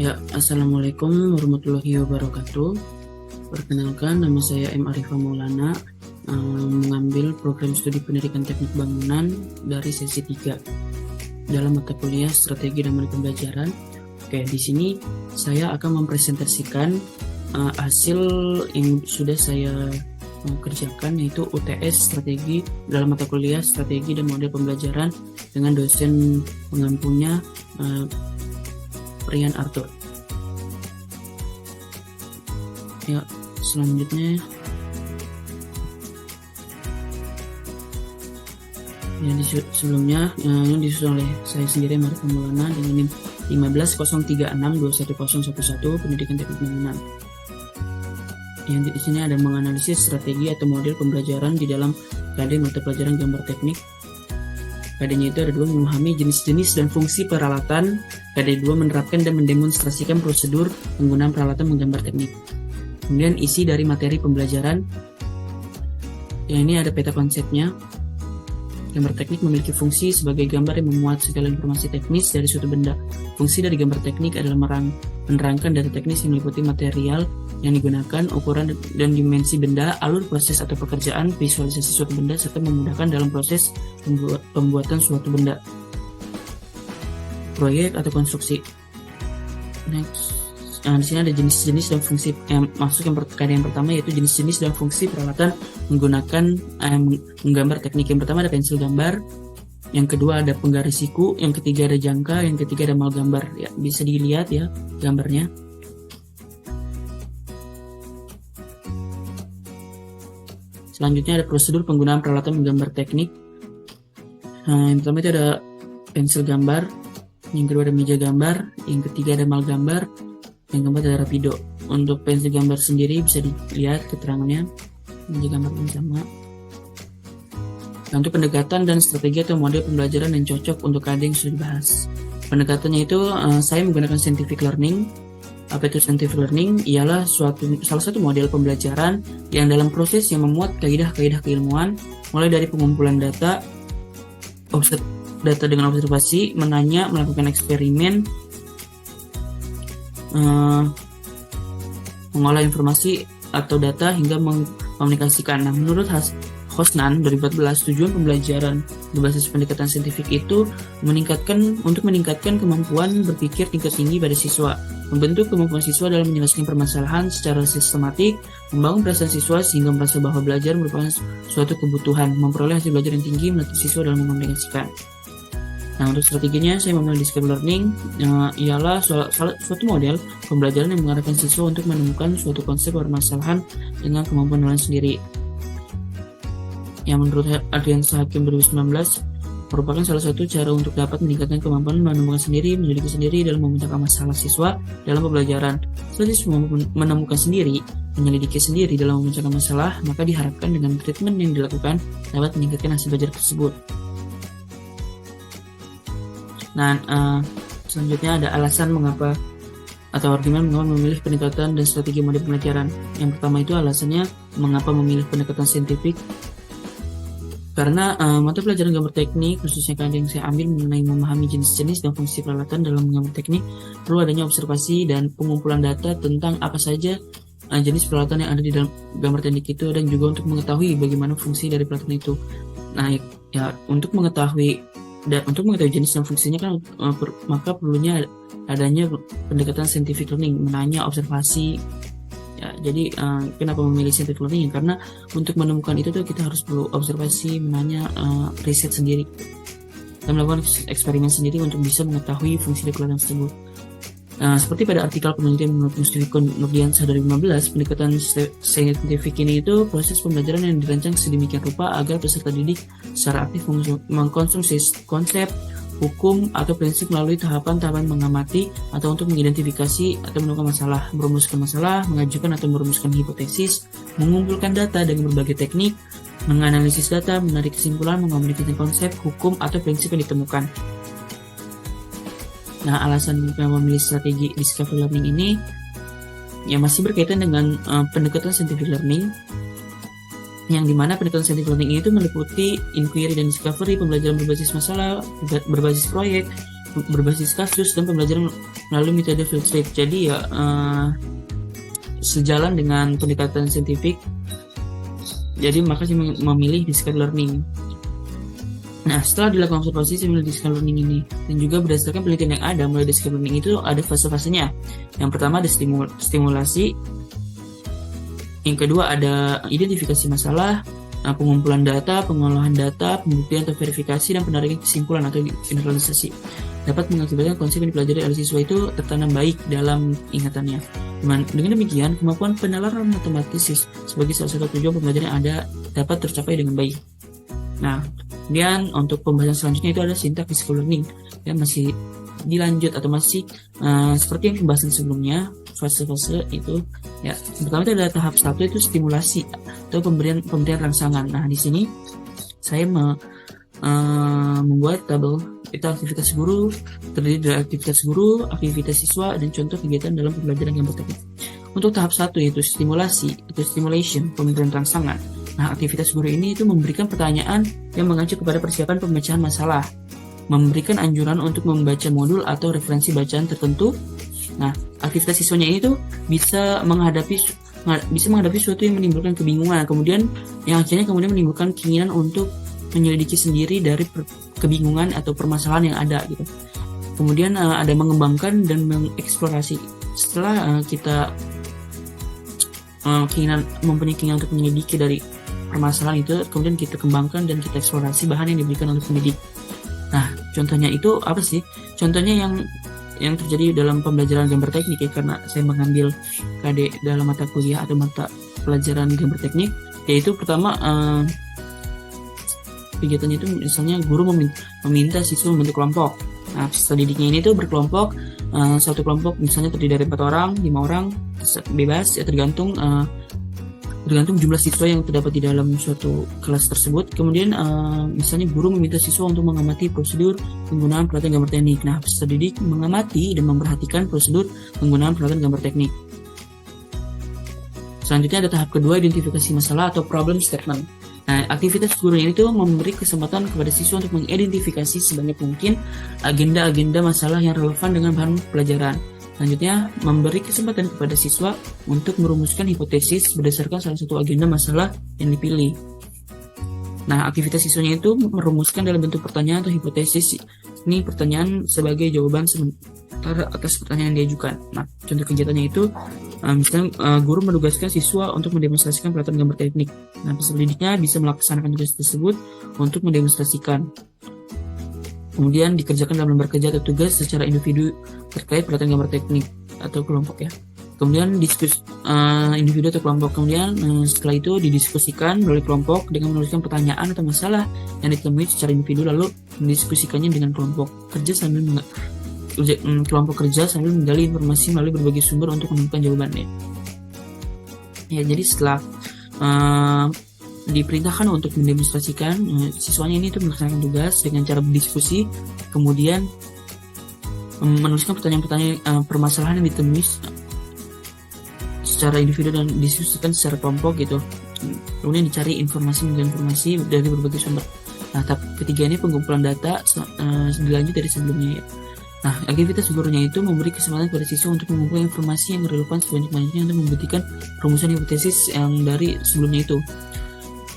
Ya, Assalamualaikum warahmatullahi wabarakatuh. Perkenalkan, nama saya M. Arifah Maulana, mengambil program studi pendidikan teknik bangunan dari sesi 3 dalam mata kuliah strategi dan metode pembelajaran. Oke, di sini saya akan mempresentasikan hasil yang sudah saya kerjakan, yaitu UTS strategi dalam mata kuliah strategi dan model pembelajaran dengan dosen pengampunya Rian Arthur. Ya, selanjutnya sebelumnya yang disusun oleh saya sendiri, Marif Maulana, dengan NIM 1503621011 pendidikan teknik bangunan. Yang di sini ada menganalisis strategi atau model pembelajaran di dalam KD mata pelajaran gambar teknik. KD-nya itu ada 2, memahami jenis-jenis dan fungsi peralatan. KD 2, menerapkan dan mendemonstrasikan prosedur penggunaan peralatan menggambar teknik. Kemudian isi dari materi pembelajaran. Yang ini ada peta konsepnya. Gambar teknik memiliki fungsi sebagai gambar yang memuat segala informasi teknis dari suatu benda. Fungsi dari gambar teknik adalah menerangkan data teknis yang meliputi material yang digunakan, ukuran dan dimensi benda, alur proses atau pekerjaan, visualisasi suatu benda, serta memudahkan dalam proses pembuatan suatu benda. Proyek atau konstruksi. Next. Di sini ada jenis-jenis dan fungsi masuk yang pertama, yaitu jenis-jenis dan fungsi peralatan menggunakan menggambar teknik. Yang pertama ada pensil gambar, yang kedua ada penggaris siku, yang ketiga ada jangka, yang ketiga ada mal gambar. Ya, bisa dilihat ya gambarnya. Selanjutnya ada prosedur penggunaan peralatan menggambar teknik. Yang pertama itu ada pensil gambar, yang kedua ada meja gambar, yang ketiga ada mal gambar, yang keempat ada rapido. Untuk pensil gambar sendiri bisa dilihat keterangannya, meja gambar pun sama. Nah, untuk pendekatan dan strategi atau model pembelajaran yang cocok untuk KD yang sudah dibahas. Pendekatannya itu saya menggunakan scientific learning. Apa itu scientific learning? Ialah salah satu model pembelajaran yang dalam proses yang memuat kaidah-kaidah keilmuan, mulai dari pengumpulan data dengan observasi, menanya, melakukan eksperimen, mengolah informasi atau data hingga mengkomunikasikan. Nah, menurut Hosnan 2014, tujuan pembelajaran berbasis pendekatan saintifik itu untuk meningkatkan kemampuan berpikir tingkat tinggi pada siswa, membentuk kemampuan siswa dalam menyelesaikan permasalahan secara sistematik, membangun perasaan siswa sehingga merasa bahwa belajar merupakan suatu kebutuhan, memperoleh hasil belajar yang tinggi, melatih siswa dalam mengkomunikasikan. Nah, untuk strateginya saya memilih discrete learning, ialah suatu model pembelajaran yang mengarahkan siswa untuk menemukan suatu konsep permasalahan dengan kemampuan menelan sendiri. Yang menurut Adrian Hakim 2019 merupakan salah satu cara untuk dapat meningkatkan kemampuan menemukan sendiri, menyelidiki sendiri dalam memecahkan masalah siswa dalam pembelajaran. Setelah siswa menemukan sendiri, menyelidiki sendiri dalam memecahkan masalah, maka diharapkan dengan treatment yang dilakukan dapat meningkatkan hasil belajar tersebut. Nah, selanjutnya ada alasan mengapa atau argumen mengapa memilih pendekatan dan strategi model pembelajaran. Yang pertama itu alasannya mengapa memilih pendekatan saintifik. Karena mata pelajaran gambar teknik, khususnya yang saya ambil mengenai memahami jenis-jenis dan fungsi peralatan dalam menggambar teknik, perlu adanya observasi dan pengumpulan data tentang apa saja jenis peralatan yang ada di dalam gambar teknik itu, dan juga untuk mengetahui bagaimana fungsi dari peralatan itu. Nah, ya untuk mengetahui jenis dan fungsinya kan maka perlunya adanya pendekatan scientific learning, menanya, observasi. Ya, jadi kenapa memilih scientific learning? Karena untuk menemukan itu tuh kita harus perlu observasi, menanya, riset sendiri, dan melakukan eksperimen sendiri untuk bisa mengetahui fungsi dari peralatan tersebut. Seperti pada artikel penelitian menurut Mustifiko Nurdiansyah 2015, pendekatan saintifik ini itu proses pembelajaran yang dirancang sedemikian rupa agar peserta didik secara aktif mengkonsumsi konsep, hukum, atau prinsip melalui tahapan-tahapan mengamati atau untuk mengidentifikasi atau menemukan masalah, merumuskan masalah, mengajukan atau merumuskan hipotesis, mengumpulkan data dengan berbagai teknik, menganalisis data, menarik kesimpulan, mengomunikasikan konsep, hukum, atau prinsip yang ditemukan. Nah, alasan kenapa memilih strategi discovery learning ini ya masih berkaitan dengan pendekatan scientific learning, yang dimana pendekatan scientific learning itu meliputi inquiry dan discovery, pembelajaran berbasis masalah, berbasis proyek, berbasis kasus dan pembelajaran melalui metode field trip. Jadi ya sejalan dengan pendekatan saintifik, jadi maka saya memilih discrete learning. Nah, setelah dilakukan observasi, saya memilih discrete learning ini. Dan juga berdasarkan penelitian yang ada, mulai discrete learning itu ada fase-fasenya. Yang pertama ada stimulasi, yang kedua ada identifikasi masalah, pengumpulan data, pengolahan data, pembuktian atau verifikasi, dan penarikan kesimpulan atau generalisasi. Dapat mengakibatkan konsep yang dipelajari oleh siswa itu tertanam baik dalam ingatannya. Dengan demikian, kemampuan penalaran matematis sebagai salah satu tujuan pembelajaran yang ada dapat tercapai dengan baik. Nah, kemudian untuk pembahasan selanjutnya itu ada syntax physical learning, ya masih dilanjut atau masih seperti yang pembahasan sebelumnya, fase-fase itu ya. Pertama itu ada tahap 1, itu stimulasi atau pemberian rangsangan. Nah, di sini saya membuat tabel itu aktivitas guru, terdiri dari aktivitas guru, aktivitas siswa, dan contoh kegiatan dalam pembelajaran gambar teknik. Untuk tahap 1 yaitu stimulasi, itu stimulation, pemberian rangsangan. Nah, aktivitas guru ini itu memberikan pertanyaan yang mengacu kepada persiapan pemecahan masalah, memberikan anjuran untuk membaca modul atau referensi bacaan tertentu. Nah, aktivitas siswanya ini tuh bisa menghadapi sesuatu yang menimbulkan kebingungan, kemudian yang akhirnya menimbulkan keinginan untuk menyelidiki sendiri dari kebingungan atau permasalahan yang ada gitu. Kemudian ada mengembangkan dan mengeksplorasi. Setelah kita mempunyai keinginan untuk menyelidiki dari permasalahan itu, kemudian kita kembangkan dan kita eksplorasi bahan yang diberikan oleh pendidik. Nah, contohnya itu apa sih? Contohnya yang terjadi dalam pembelajaran gambar teknik ya, karena saya mengambil KD dalam mata kuliah atau mata pelajaran gambar teknik, yaitu pertama kegiatannya itu misalnya guru meminta siswa membentuk kelompok. Nah, peserta didiknya ini tuh berkelompok, satu kelompok misalnya terdiri dari 4 orang, 5 orang, bebas ya, tergantung jumlah siswa yang terdapat di dalam suatu kelas tersebut. Kemudian misalnya guru meminta siswa untuk mengamati prosedur penggunaan peralatan gambar teknik. Nah, peserta didik mengamati dan memperhatikan prosedur penggunaan peralatan gambar teknik. Selanjutnya ada tahap kedua, identifikasi masalah atau problem statement. Nah, aktivitas guru ini tuh memberi kesempatan kepada siswa untuk mengidentifikasi sebanyak mungkin agenda-agenda masalah yang relevan dengan bahan pelajaran. Selanjutnya, memberi kesempatan kepada siswa untuk merumuskan hipotesis berdasarkan salah satu agenda masalah yang dipilih. Nah, aktivitas siswanya itu merumuskan dalam bentuk pertanyaan atau hipotesis. Ini pertanyaan sebagai jawaban sementara atas pertanyaan yang diajukan. Nah, contoh kegiatannya itu misalnya guru menugaskan siswa untuk mendemonstrasikan peralatan gambar teknik. Nah, peserta didiknya bisa melaksanakan tugas tersebut untuk mendemonstrasikan. Kemudian dikerjakan dalam lembar kerja atau tugas secara individu terkait peralatan gambar teknik atau kelompok ya. Kemudian individu atau kelompok. Kemudian setelah itu didiskusikan melalui kelompok dengan menuliskan pertanyaan atau masalah yang ditemui secara individu, lalu mendiskusikannya dengan kelompok kerja sambil menggali informasi melalui berbagai sumber untuk menemukan jawabannya. Ya, jadi setelah diperintahkan untuk mendemonstrasikan, siswanya ini tuh melaksanakan tugas dengan cara berdiskusi, kemudian menuliskan pertanyaan-pertanyaan permasalahan yang ditemui secara individu dan didiskusikan secara kelompok gitu. Kemudian dicari informasi dari berbagai sumber. Nah, tahap ketiga ini pengumpulan data dilanjut dari sebelumnya ya. Nah, aktivitas gurunya itu memberi kesempatan kepada siswa untuk mengumpulkan informasi yang relevan sebanyak-banyaknya untuk membuktikan rumusan hipotesis yang dari sebelumnya itu.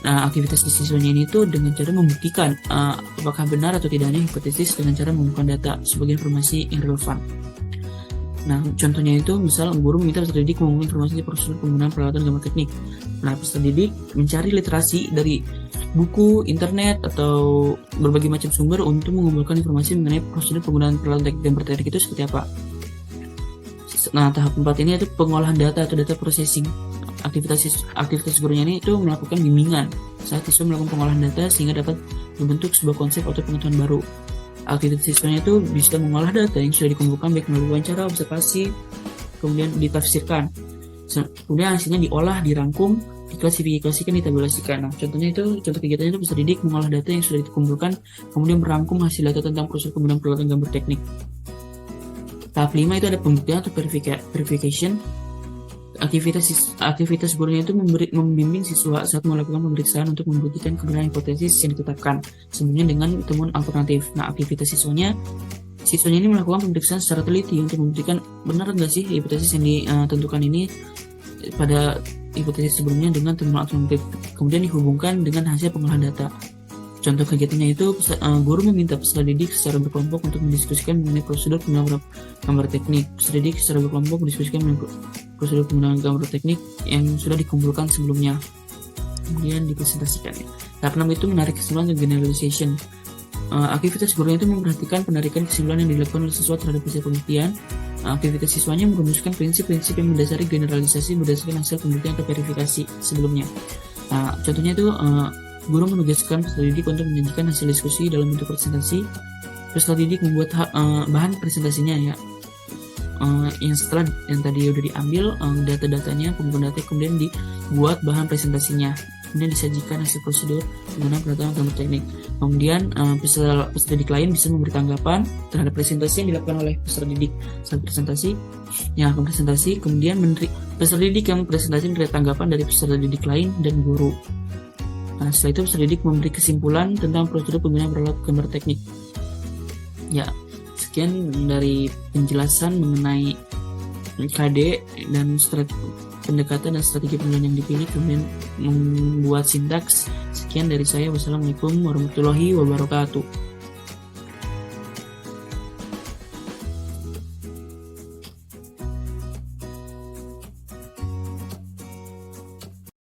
Nah, aktivitas siswanya ini itu dengan cara membuktikan apakah benar atau tidaknya hipotesis dengan cara mengumpulkan data sebagai informasi yang relevan. Nah, contohnya itu misal guru meminta peserta didik mengumpulkan informasi tentang prosedur penggunaan peralatan gambar teknik. Nah, peserta didik mencari literasi dari buku, internet, atau berbagai macam sumber untuk mengumpulkan informasi mengenai prosedur penggunaan peralatan gambar teknik itu seperti apa. Nah, tahap 4 ini itu pengolahan data atau data processing. Aktivitas gurunya ini itu melakukan bimbingan saat siswa melakukan pengolahan data sehingga dapat membentuk sebuah konsep atau pengetahuan baru. Aktivitas siswanya itu bisa mengolah data yang sudah dikumpulkan baik melalui wawancara, observasi, kemudian ditafsirkan. Kemudian hasilnya diolah, dirangkum, diklasifikasikan, ditabulasikan. Nah, contoh kegiatannya itu peserta didik mengolah data yang sudah dikumpulkan, kemudian merangkum hasil data tentang proses penggunaan peralatan gambar teknik. Tahap 5 itu ada pembuktian atau verification. Aktivitas gurunya itu membimbing siswa saat melakukan pemeriksaan untuk membuktikan kebenaran hipotesis yang ditetapkan sebelumnya dengan temuan alternatif. Nah, aktivitas siswanya Siswanya ini melakukan pemeriksaan secara teliti untuk membuktikan benar nggak sih hipotesis yang ditentukan ini pada hipotesis sebelumnya dengan temuan alternatif, kemudian dihubungkan dengan hasil pengolahan data. Contoh kegiatannya itu, guru meminta peserta didik secara berkelompok untuk mendiskusikan mengenai prosedur penggunaan gambar teknik. Peserta didik secara berkelompok mendiskusikan mengenai prosedur penggunaan gambar teknik yang sudah dikumpulkan sebelumnya, kemudian dipresentasikan. Tahap 6 itu menarik kesimpulan atau generalization. Aktivitas gurunya itu memperhatikan penarikan kesimpulan yang dilakukan oleh siswa terhadap hasil penelitian. Aktivitas siswanya merumuskan prinsip-prinsip yang mendasari generalisasi berdasarkan hasil penelitian atau verifikasi sebelumnya. Contohnya itu, guru menugaskan peserta didik untuk menyajikan hasil diskusi dalam bentuk presentasi. Peserta didik membuat bahan presentasinya ya. Yang setelah yang tadi udah diambil data-datanya, penggunaan data, kemudian dibuat bahan presentasinya, kemudian disajikan hasil prosedur penggunaan pengetahuan gambar teknik. Kemudian peserta didik lain bisa memberi tanggapan terhadap presentasi yang dilakukan oleh peserta didik saat presentasi. Yang akan presentasi, kemudian peserta didik yang presentasi memberi tanggapan dari peserta didik lain dan guru. Setelah itu peserta didik memberi kesimpulan tentang prosedur penggunaan peralatan gambar teknik. Ya, sekian dari penjelasan mengenai KD dan pendekatan dan strategi penilaian yang dipilih, kemudian membuat sintaks. Sekian dari saya. Wassalamualaikum warahmatullahi wabarakatuh.